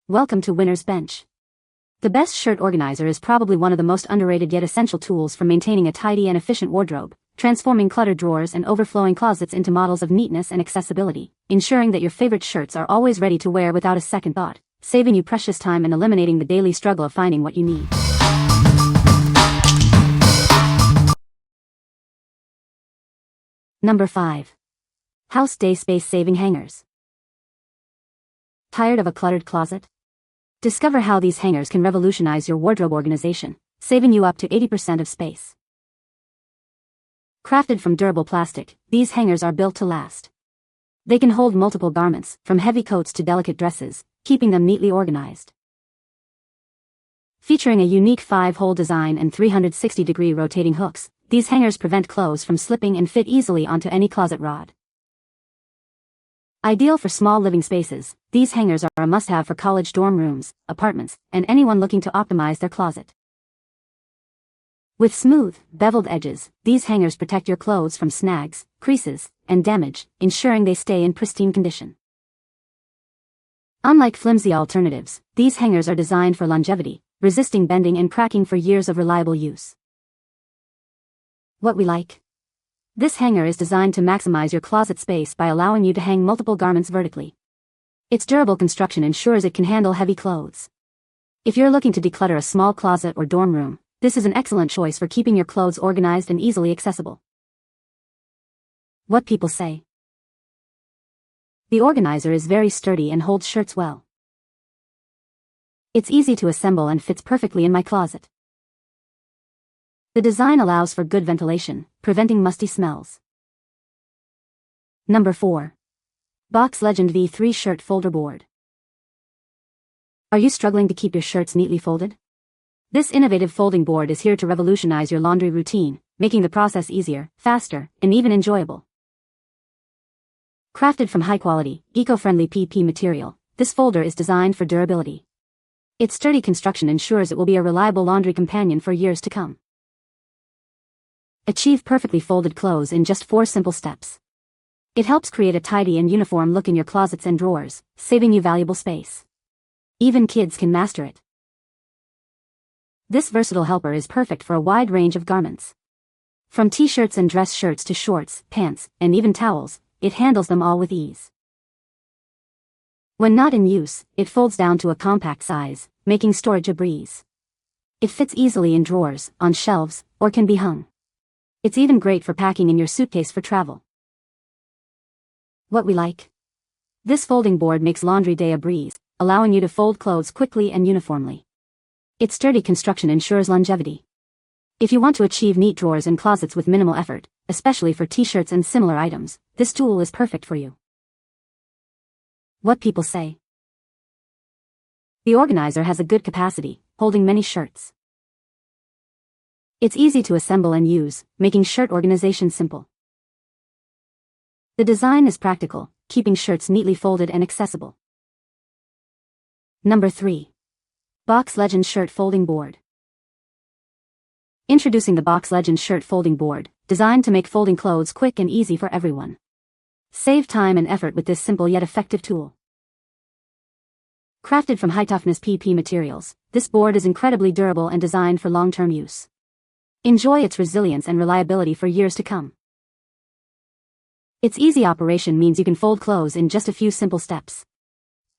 Welcome to Winner's Bench. The best shirt organizer is probably one of the most underrated yet essential tools for maintaining a tidy and efficient wardrobe, transforming cluttered drawers and overflowing closets into models of neatness and accessibility, ensuring that your favorite shirts are always ready to wear without a second thought, saving you precious time and eliminating the daily struggle of finding what you need. Number 5. House Day Space-Saving Hangers. Tired of a cluttered closet? Discover how these hangers can revolutionize your wardrobe organization, saving you up to 80% of space. Crafted from durable plastic, these hangers are built to last. They can hold multiple garments, from heavy coats to delicate dresses, keeping them neatly organized. Featuring a unique 5-hole design and 360-degree rotating hooks, these hangers prevent clothes from slipping and fit easily onto any closet rod. Ideal for small living spaces, these hangers are a must-have for college dorm rooms, apartments, and anyone looking to optimize their closet. With smooth, beveled edges, these hangers protect your clothes from snags, creases, and damage, ensuring they stay in pristine condition. Unlike flimsy alternatives, these hangers are designed for longevity, resisting bending and cracking for years of reliable use. What we like? This hanger is designed to maximize your closet space by allowing you to hang multiple garments vertically. Its durable construction ensures it can handle heavy clothes. If you're looking to declutter a small closet or dorm room, this is an excellent choice for keeping your clothes organized and easily accessible. What people say. The organizer is very sturdy and holds shirts well. It's easy to assemble and fits perfectly in my closet. The design allows for good ventilation, preventing musty smells. Number 4. BoxLegend V3 Shirt Folder Board. Are you struggling to keep your shirts neatly folded? This innovative folding board is here to revolutionize your laundry routine, making the process easier, faster, and even enjoyable. Crafted from high-quality, eco-friendly PP material, this folder is designed for durability. Its sturdy construction ensures it will be a reliable laundry companion for years to come. Achieve perfectly folded clothes in just 4 simple steps. It helps create a tidy and uniform look in your closets and drawers, saving you valuable space. Even kids can master it. This versatile helper is perfect for a wide range of garments. From t-shirts and dress shirts to shorts, pants, and even towels, it handles them all with ease. When not in use, it folds down to a compact size, making storage a breeze. It fits easily in drawers, on shelves, or can be hung. It's even great for packing in your suitcase for travel. What we like? This folding board makes laundry day a breeze, allowing you to fold clothes quickly and uniformly. Its sturdy construction ensures longevity. If you want to achieve neat drawers and closets with minimal effort, especially for t-shirts and similar items, this tool is perfect for you. What people say. The organizer has a good capacity, holding many shirts. It's easy to assemble and use, making shirt organization simple. The design is practical, keeping shirts neatly folded and accessible. Number 3. BoxLegend Shirt Folding Board. Introducing the BoxLegend Shirt Folding Board, designed to make folding clothes quick and easy for everyone. Save time and effort with this simple yet effective tool. Crafted from high-toughness PP materials, this board is incredibly durable and designed for long-term use. Enjoy its resilience and reliability for years to come. Its easy operation means you can fold clothes in just a few simple steps.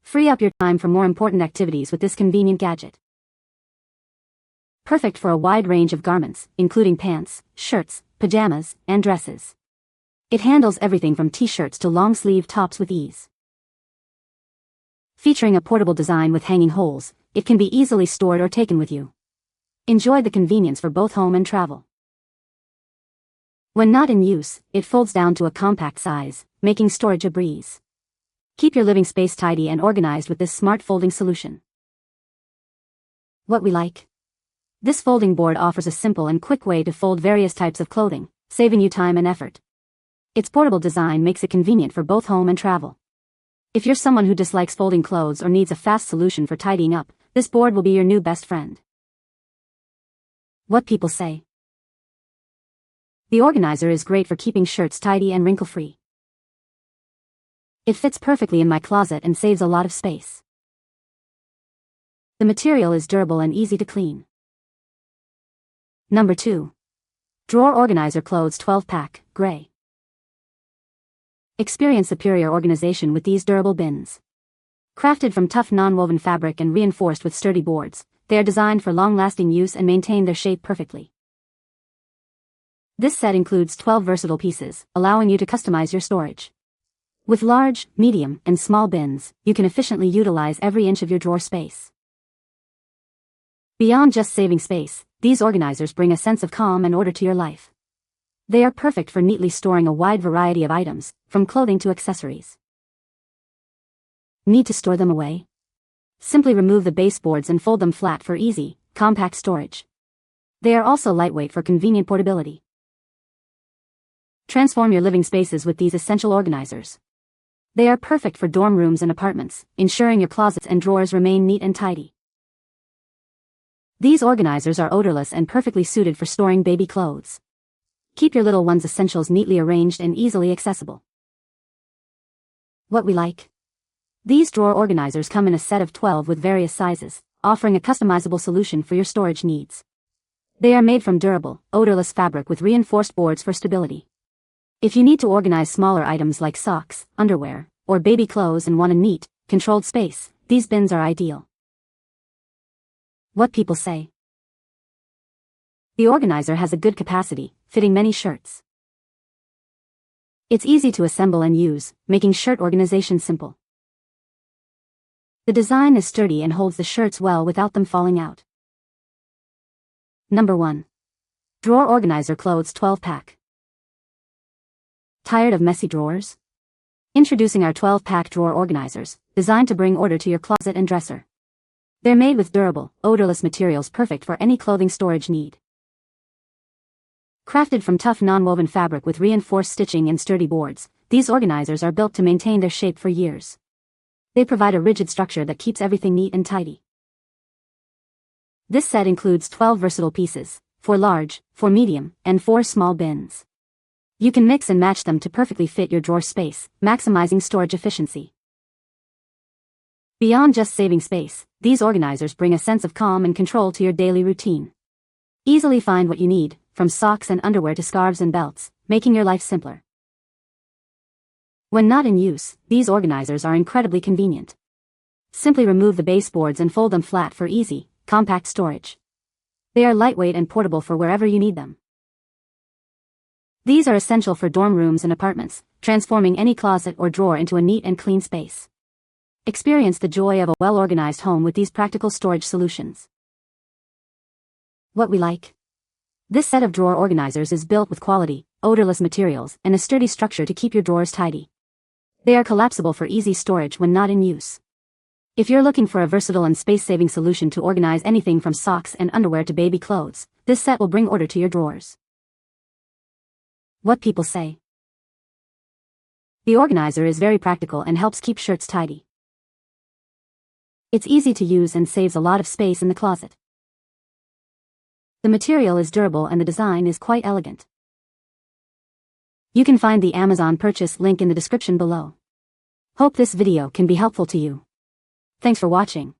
Free up your time for more important activities with this convenient gadget. Perfect for a wide range of garments, including pants, shirts, pajamas, and dresses. It handles everything from t-shirts to long-sleeve tops with ease. Featuring a portable design with hanging holes, it can be easily stored or taken with you. Enjoy the convenience for both home and travel. When not in use, it folds down to a compact size, making storage a breeze. Keep your living space tidy and organized with this smart folding solution. What we like? This folding board offers a simple and quick way to fold various types of clothing, saving you time and effort. Its portable design makes it convenient for both home and travel. If you're someone who dislikes folding clothes or needs a fast solution for tidying up, this board will be your new best friend. What people say. The organizer is great for keeping shirts tidy and wrinkle-free. It fits perfectly in my closet and saves a lot of space. The material is durable and easy to clean. Number 2. Drawer Organizer Clothes 12-Pack, Gray. Experience superior organization with these durable bins. Crafted from tough non-woven fabric and reinforced with sturdy boards, they are designed for long-lasting use and maintain their shape perfectly. This set includes 12 versatile pieces, allowing you to customize your storage. With large, medium, and small bins, you can efficiently utilize every inch of your drawer space. Beyond just saving space, these organizers bring a sense of calm and order to your life. They are perfect for neatly storing a wide variety of items, from clothing to accessories. Need to store them away? Simply remove the baseboards and fold them flat for easy, compact storage. They are also lightweight for convenient portability. Transform your living spaces with these essential organizers. They are perfect for dorm rooms and apartments, ensuring your closets and drawers remain neat and tidy. These organizers are odorless and perfectly suited for storing baby clothes. Keep your little one's essentials neatly arranged and easily accessible. What we like? These drawer organizers come in a set of 12 with various sizes, offering a customizable solution for your storage needs. They are made from durable, odorless fabric with reinforced boards for stability. If you need to organize smaller items like socks, underwear, or baby clothes and want a neat, controlled space, these bins are ideal. What people say. The organizer has a good capacity, fitting many shirts. It's easy to assemble and use, making shirt organization simple. The design is sturdy and holds the shirts well without them falling out. Number 1. Drawer Organizer Clothes 12-Pack. Tired of messy drawers? Introducing our 12-pack drawer organizers, designed to bring order to your closet and dresser. They're made with durable, odorless materials perfect for any clothing storage need. Crafted from tough non-woven fabric with reinforced stitching and sturdy boards, these organizers are built to maintain their shape for years. They provide a rigid structure that keeps everything neat and tidy. This set includes 12 versatile pieces, 4 large, 4 medium, and 4 small bins. You can mix and match them to perfectly fit your drawer space, maximizing storage efficiency. Beyond just saving space, these organizers bring a sense of calm and control to your daily routine. Easily find what you need, from socks and underwear to scarves and belts, making your life simpler. When not in use, these organizers are incredibly convenient. Simply remove the baseboards and fold them flat for easy, compact storage. They are lightweight and portable for wherever you need them. These are essential for dorm rooms and apartments, transforming any closet or drawer into a neat and clean space. Experience the joy of a well-organized home with these practical storage solutions. What we like? This set of drawer organizers is built with quality, odorless materials and a sturdy structure to keep your drawers tidy. They are collapsible for easy storage when not in use. If you're looking for a versatile and space-saving solution to organize anything from socks and underwear to baby clothes, this set will bring order to your drawers. What people say. The organizer is very practical and helps keep shirts tidy. It's easy to use and saves a lot of space in the closet. The material is durable and the design is quite elegant. You can find the Amazon purchase link in the description below. Hope this video can be helpful to you. Thanks for watching.